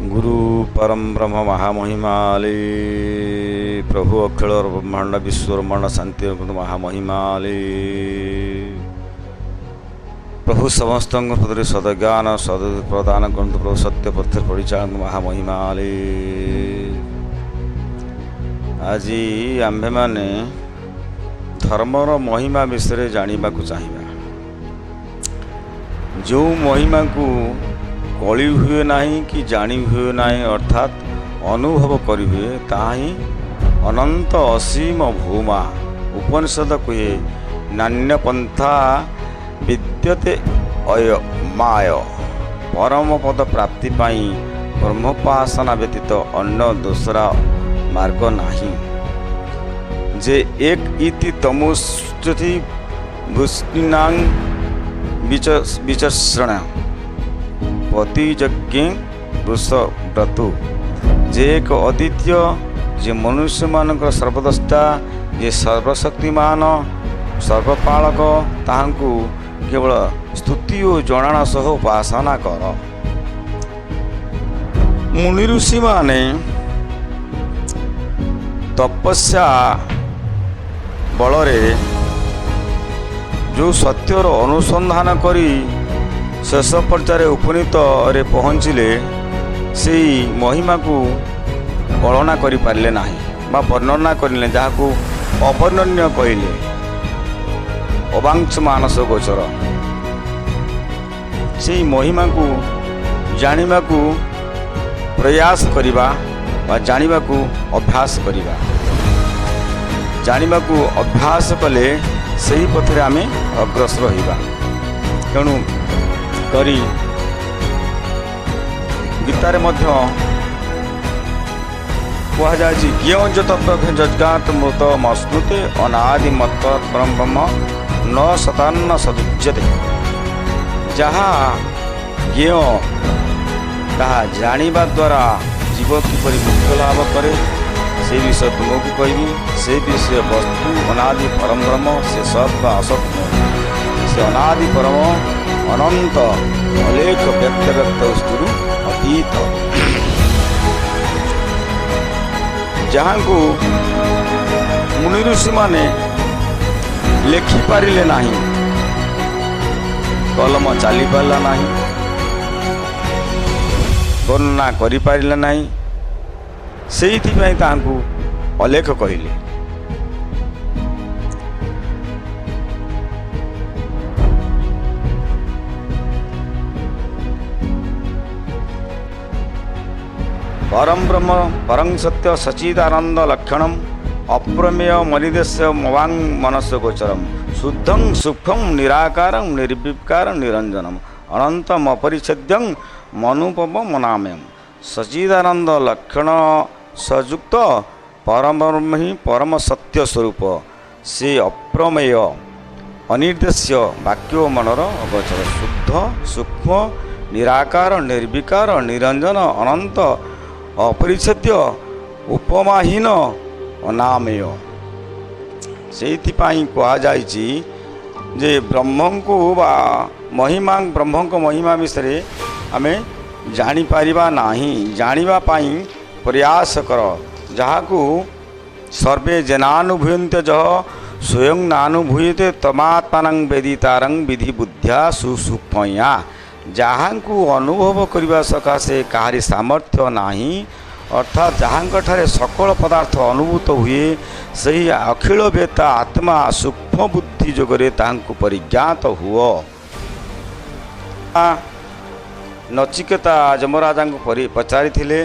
गुरु परम ब्रह्म महामहिमाले प्रभु अखिल ब्रह्मांड विश्वब्रह्मांड शांति महामहिमाले प्रभु समस्त पदरे सदज्ञान सद प्रदान करते प्रभु सत्य पथ परिचालन महामहिमाले आज आम्भे माने धर्मर महिमा विषय जानिबा को चाहिबा। जो महिमा को कली हुए नहीं कि जानी हुए नहीं अर्थात अनुभव करी हुए ताही अनंत असीम भूमा उपनिषद कहे नान्य पंथा विद्यते अयमाय परम पद प्राप्ति पाई ब्रह्मोपासना व्यतीत अन्य दूसरा मार्ग नहीं। जे एक इति तमुष्टि भूष्णांग विचक्षण पतिज्ञ वृषव्रतु जे एक अद्वितीय जे मनुष्य मानक सर्वद्रष्टा जे सर्वशक्तिमान सर्वपालक ताहांकु केवल स्तुति और जनाना सह उपासना कर। मुनि ऋषि माने तपस्या बलरे जो सत्यर अनुसंधान करी शेष पर्यायर उपनीत रे पहुँचले से महिमा को कल्पना करि पारले नाही बा वर्णना करिले जाहाकू अवर्णन्य कहले अवांछ मानस गोचर से महिमा को जानिबा को प्रयास करिबा बा जानिबा को अभ्यास करिबा। जानिबा को अभ्यास कले सही पथरे आमे अग्रसर होइबा। तेणु करी गीतारे मध्य कह जाए ज्ञ तत्व जज्ञात मृत मस्नुते अनादि मत परम ब्रह्म न शतान्न सदुच्यते। जहाँ ज्ञ ताहा जानिबा द्वारा जीव किपरि मुक्ति लाभ करे से विषय तुमको कहबी। से विषय वस्तु अनादि परम ब्रह्म से सब का असत से अनादि परम अनंत अलेख व्यक्तिगत वस्तु अतीत जहाँ को मुनि ऋषि माने लेखि पारिले नाही कलम चली पारला नाही वर्णना करि पारिले नाही सेइथिपाई तांकु अलेख कहिले। परम ब्रह्म परं सत्य सचिदानंद लक्षणम अप्रमेय मनिदेश्य मवांग मनस गोचरम शुद्धं सुखम निराकारं निर्विकारं निरंजनम अनंतम अपरिच्छेद्यं मनुपम मनाम्यम। सचिदानंद लक्षण सयुक्त परम ब्रह्म ही परम सत्य स्वरूप से अप्रमेय अनिर्देश्य वाक्य मनर अगोचर शुद्ध सूक्ष्म निराकार निर्विकार निरंजन अनंत अपरिच्छेद्य उपमाहीन अनामेय। सेइथिपाई कहा जाइछि जे ब्रह्म को बा महिमा ब्रह्म को महिमा विषय आमे जानी पारिबा नाही। जानिबा पाई प्रयास कर जहाकू सर्वे जनानुभूयन्ते जह स्वयं नानुभूयते तमात्मानं वेदितारं विधि बुद्ध्या सुसूक्ष्मया। जहांकू अनुभव करने सकाशे कहारी सामर्थ्य नाही अर्थात जहां ठारे सकल पदार्थ अनुभूत हुए सही अखिल वेता आत्मा सूक्ष्म बुद्धि जोगरे तांकु परिज्ञात हुओ। नचिकेता जमराजा को पचारि थिले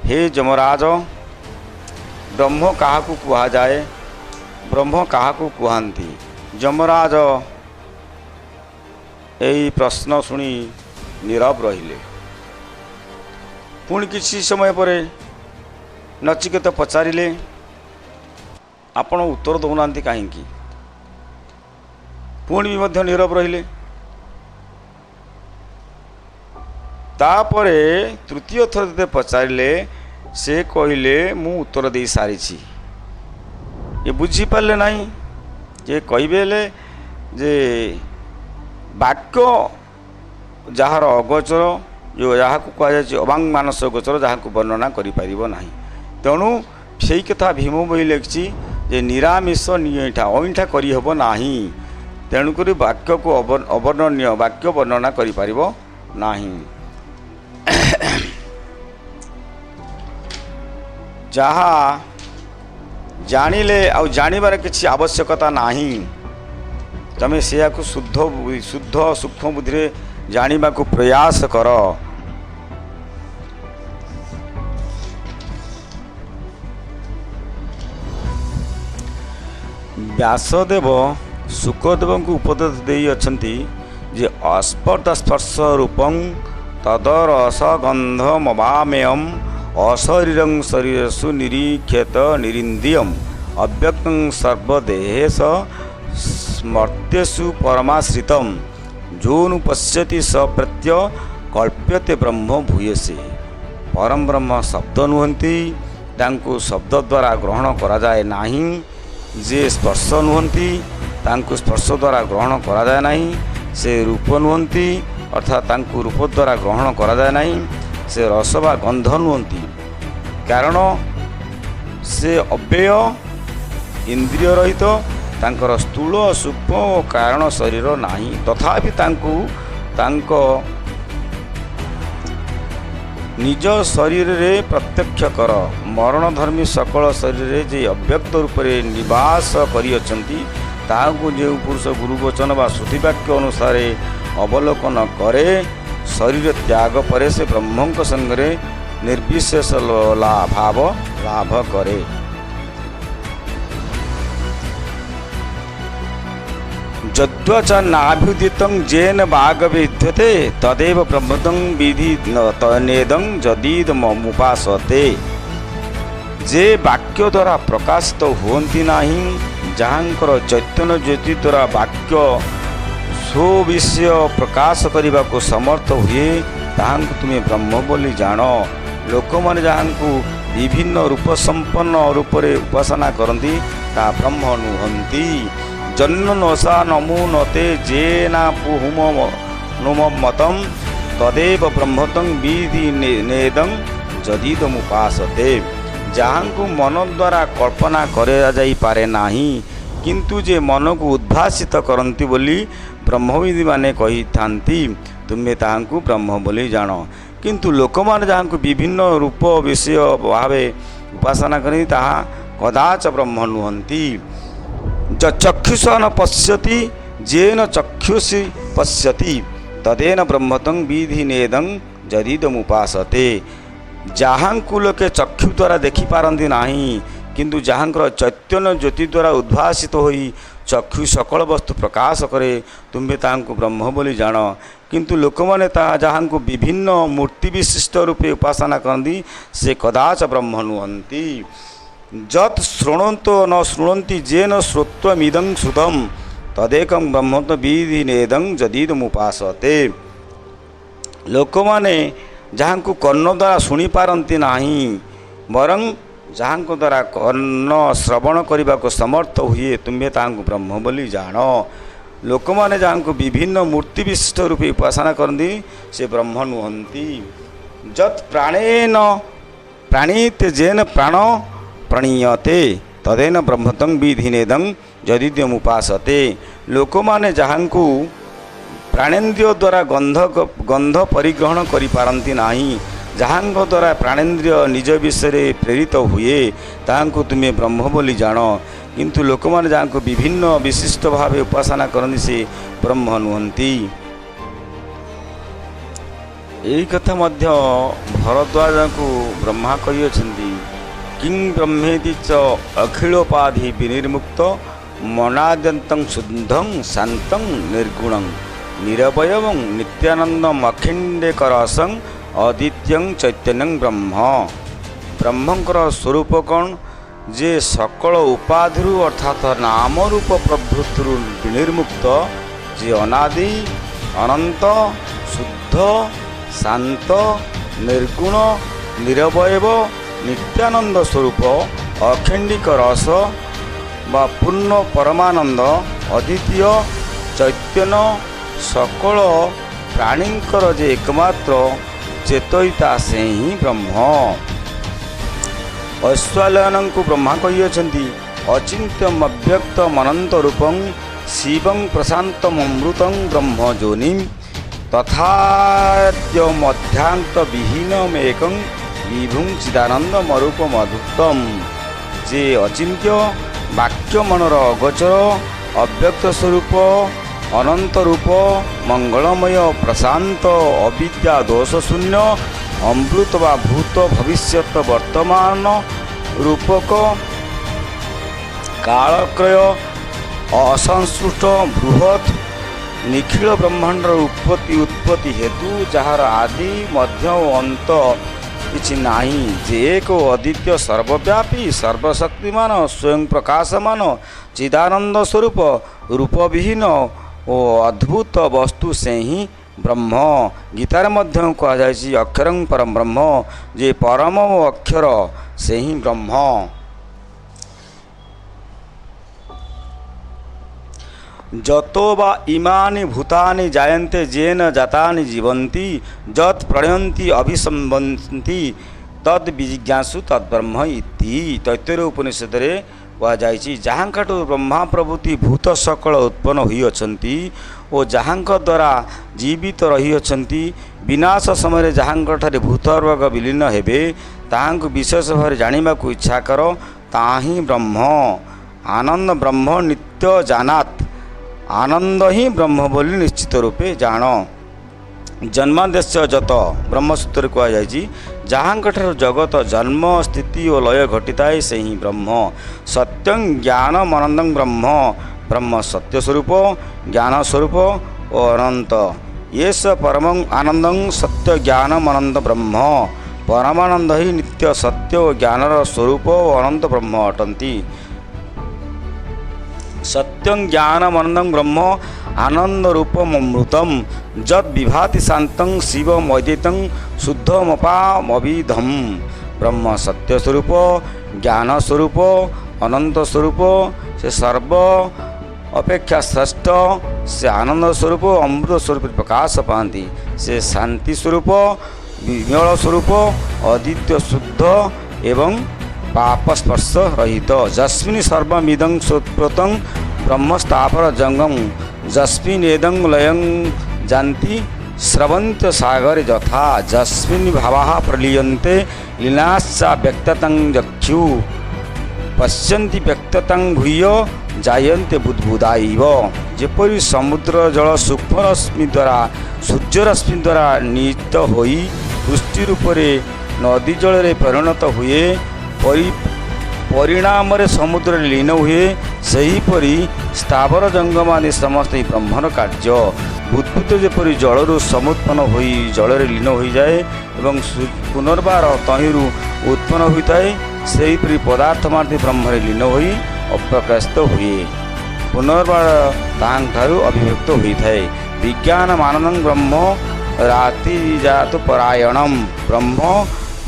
हे जमराज ब्रह्म काहाकू कुहा जाए ब्रह्म काहाकू कुहांती। जमराज यही प्रश्न शुणी नीरव रहिले। पुणी किसी समय पर नचिकेत पचारिले आपण उत्तर दौना कहीं पुणी भी नीरव रहिले। तापरे तृतीय थर जे पचारिले से कहले मु उत्तर दे सारी ये बुझीपारे ना ये कहले जे वाक्य जार अगोचर जो जहाँ कहुच्छे अवांग मानस गोचर जहाँ वर्णना करें। तेणु से कथा भीम बही लिखी जे निरामिष निईठा अईठा करहब ना। तेणुक वाक्य को अवर्णनीय वाक्य वर्णना करें। जहाँ जानिले आ जानिबार किसी आवश्यकता नहीं, तमें से शुद्ध शुद्ध सूक्ष्म बुद्धि जानिबा को प्रयास कर। व्यासदेव शुकदेव को उपदेश दे अछंती जे अस्पर्ध स्पर्श रूपं तदरस गंधमवामेयम अशरीरं शरीरसु निरीक्षेत निरिंद्रियम अव्यक्तं सर्वदेहेश स्मर्त्यसु परमाश्रितम जोनु पश्यति स प्रत्य कल्प्यते ब्रह्म भूयसे। परम ब्रह्म शब्द नुहंती, तांको शब्द द्वारा ग्रहण करा जाए नाही। जे स्पर्श नुहंती, तांको स्पर्श द्वारा ग्रहण करा जाए नाही। से रूप नुहंती, अर्थात तांको रूप द्वारा ग्रहण करा जाए नाही। से रस बा गंध नुहंती, कारण से अव्यय इंद्रिय रहित, तांकर स्थूल सूक्ष्म कारण शरीर नाही। तथापि तांको निज शरीर रे प्रत्यक्ष कर। मरणधर्मी सकल शरीर रे जे अव्यक्त रूप से निवास करियछंती, ताहाको जो पुरुष गुरुवचन व श्रुतिवाक्य अनुसार अवलोकन करे, शरीर त्याग परे से ब्रह्म संगे निर्विशेष भाव लाभ करे। जद्वच नाभ्युदितं जेन बाग विद्यते तदेव ब्रह्मतं विधि नेदं जदीदमुपासते। जे वाक्य द्वारा प्रकाशित होती नहीं, जहाँकर चैतन्य ज्योति द्वारा वाक्य स्व विषय प्रकाश करने को समर्थ हुए, ताहांको तुम्हें ब्रह्म बोली जान। लोक मैंने जहाँ को विभिन्न रूप संपन्न रूप से उपासना करती, ता ब्रह्म नुहंती। जन्न नशा नमो नते जेना पुहुम नुम मतम तदेव ब्रह्मतं विधि नेदं जदीदमुपासते। जहाँ को मन द्वारा कल्पना करे जाई पारे नाही, किंतु जे मन को उद्भासित करती बोली ब्रह्मविदि माने कही थांती, तुम्हें ताहांको ब्रह्म बोली जान। किंतु लोक माने जहाँ को विभिन्न रूप विषय भावे उपासना करी, ताहा कदाच ब्रह्म नुहंती। चक्षुषा न पश्यति जेन चक्षुषी पश्यति तदेन ब्रह्मतं विधि नेदं जदीदमुपासते। जहाँ को लोके चक्षु द्वारा देखी पारती नहीं, किंतु जहाँकर चैतन्य ज्योति द्वारा उद्भासित होई चक्षु सकल वस्तु प्रकाश करे, तुम्हें ताहांको ब्रह्म बोली जान। किंतु लोक मैंने जहाँ को विभिन्न मूर्ति विशिष्ट रूपे उपासना करती, से कदाच ब्रह्म नुहंती। जत शृणवन्तो न शृण्वन्ति जेन श्रोत्रमिदं श्रुतं तदेकं ब्रह्म विधि नेदं जदीदमुपासते। लोक मैंने जहाँ को कर्ण द्वारा शुणी पारती नहीं, वरं जहाँ को द्वारा कर्ण श्रवण करने को समर्थ हुए, तुम्हें ताहांको ब्रह्म बोली जान। लोक मैंने जहाँ को विभिन्न मूर्ति विशिष्ट रूपे उपासना करती, से ब्रह्म नुहंती। जत प्राणेन प्राणीत जेन प्राण प्रणीयते तदेन ब्रह्मतं विधि नेदं जदीदमुपासते। लोक मैंने जहाँ को प्राणेन्द्रिय द्वारा गंध परिग्रहण करि पारंती नाही, जहाँ द्वारा प्राणेन्द्रिय निज विषय प्रेरित हुए, ताहांको तुम्हें ब्रह्म बोली जान। किंतु लोक मैंने जहाँ को विभिन्न विशिष्ट भाव उपासना करती, से ब्रह्म नुहंती। यही कथा मध्य भरद्वाज को ब्रह्मा कही, किं ब्रह्मेति च अखिलोपाधि विनिर्मुक्त मनाद्यन्तं शुद्धं शान्तं निर्गुणं निरवयवं नित्यानन्दम् अखिण्डेकरसं अद्वितीयं चैतन्यं ब्रह्म। ब्रह्मंकर स्वरूप कौन? जे सकल उपाधि अर्थात नाम रूप प्रभृति विनिर्मुक्त, जे अनादि अनंत शुद्ध शांत निर्गुण निरवयव नित्यानंद स्वरूप अखंडिक रस व पूर्ण परमानंद अद्वितीय चैतन्य सकल प्राणींकर जे एकमात्र ଚେତୟିତା ସେ ହିଁ ବ୍ରହ୍ମ। ଐଶ୍ୱଲ୍ୟନ को ब्रह्मा कही अचिंत्यम अव्यक्तम अनंत रूपं शिवं प्रशांतमृतं ब्रह्म जोनिं तथाद्य मध्यांत विहीनमेकं विभुं चिदानंदमरूपम अद्भुतम। जे अचिंत्य वाक्य मनर अगोचर अव्यक्त स्वरूप अनंत रूप मंगलमय प्रशांत अविद्या दोष शून्य अमृत वा भूत भविष्यत वर्तमान रूपक कालक्रय असंसृष्ट बृहत् निखिल ब्रह्मांडर उत्पत्ति हेतु जार आदि मध्य अंत किछि नाही, जे एक अद्वितीय सर्वव्यापी सर्वशक्तिमान स्वयं प्रकाशमान चिदानंद स्वरूप रूपविहीन ओ अद्भुत वस्तु से ही ब्रह्म। गीतार मध्य कहुई अक्षरं परम ब्रह्म, जे परम अक्षर से ही ब्रह्म। जतो वा इमानि भूतानि जायन्ते येन जातानि जीवन्ति यत् प्रणयन्ति अभिसंबन्ति तद् विजिज्ञासु तद्ब्रह्म इति। तैत्तरीय उपनिषद रे कहुई जहाँठू ब्रह्मा प्रभृति भूत सकल उत्पन्न होइअछन्ति ओ जहाँक द्वारा जीवित रहिअछन्ति विनाश समय जहाँठारे भूतवर्ग विलीन हेबे ताहांकु विशेष भाव जानिबाकु इच्छा कर, ताही ब्रह्म। आनंद ब्रह्म नित्य जानात, आनंद ही ब्रह्म बोली निश्चित रूपे जान। जन्मादेश जत ब्रह्मसूत्र कहुई जहाँठार जगत जन्म स्थिति और लय घटिताए से ही ब्रह्म। सत्यं ज्ञानम आनंदं ब्रह्म, ब्रह्म सत्य स्वरूप ज्ञान स्वरूप और अनंत। ये स परम आनंदं सत्य ज्ञानम आनंद ब्रह्म। परमानंद ही नित्य सत्य और ज्ञानर स्वरूप और अनंत ब्रह्म अटंती। सत्यं ज्ञानम आनंदं ब्रह्म आनंद रूपम अमृतम जद विभाति शांतं शिवम अद्वैतं शुद्धमपामविधम। ब्रह्म सत्य स्वरूप ज्ञान स्वरूप अनंत स्वरूप से सर्व अपेक्षा श्रेष्ठ से आनंद स्वरूप अमृत स्वरूप प्रकाश पाती। से शांति स्वरूप विमल स्वरूप अद्वितीय शुद्ध एवं पापस्पर्श रहित। जस्मिन् सर्वमिदं सोत्प्रोतं ब्रह्म स्थावर जंगम जस्मिन् एदं लयं जानति स्रवन्त सागर यथा जस्मिन् भावाः प्रलीयन्ते लीनाश्चा व्यक्ततं चक्षु पश्यन्ति व्यक्ततं भूय जायन्ते बुद्बुदाइव। जेपरि समुद्र जल सूक्ष्म रश्मि द्वारा सूर्य रश्मि द्वारा निहित होई वृष्टि रूपरे नदी जल परिणत हुए परिणाम समुद्र लीन हुए, सेहीपरि स्थावर जंगम आदि समस्त ब्रह्मर कार्य। बुद्बुद जेपरि जलरू समुत्पन्न होई जलरे लीन हो जाए एवं पुनर्बार तहिरू उत्पन्न होता है, सेहीपरि पदार्थ मार्ति ब्रह्मरे लीन होई अप्रकाशित हुए पुनर्बार ताहांठारु अभिव्यक्त होता है। विज्ञान आनंदं ब्रह्म राति जात परायणम। ब्रह्म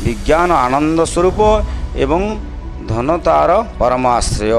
विज्ञान आनंद स्वरूप एवं धनतार परमाश्रय।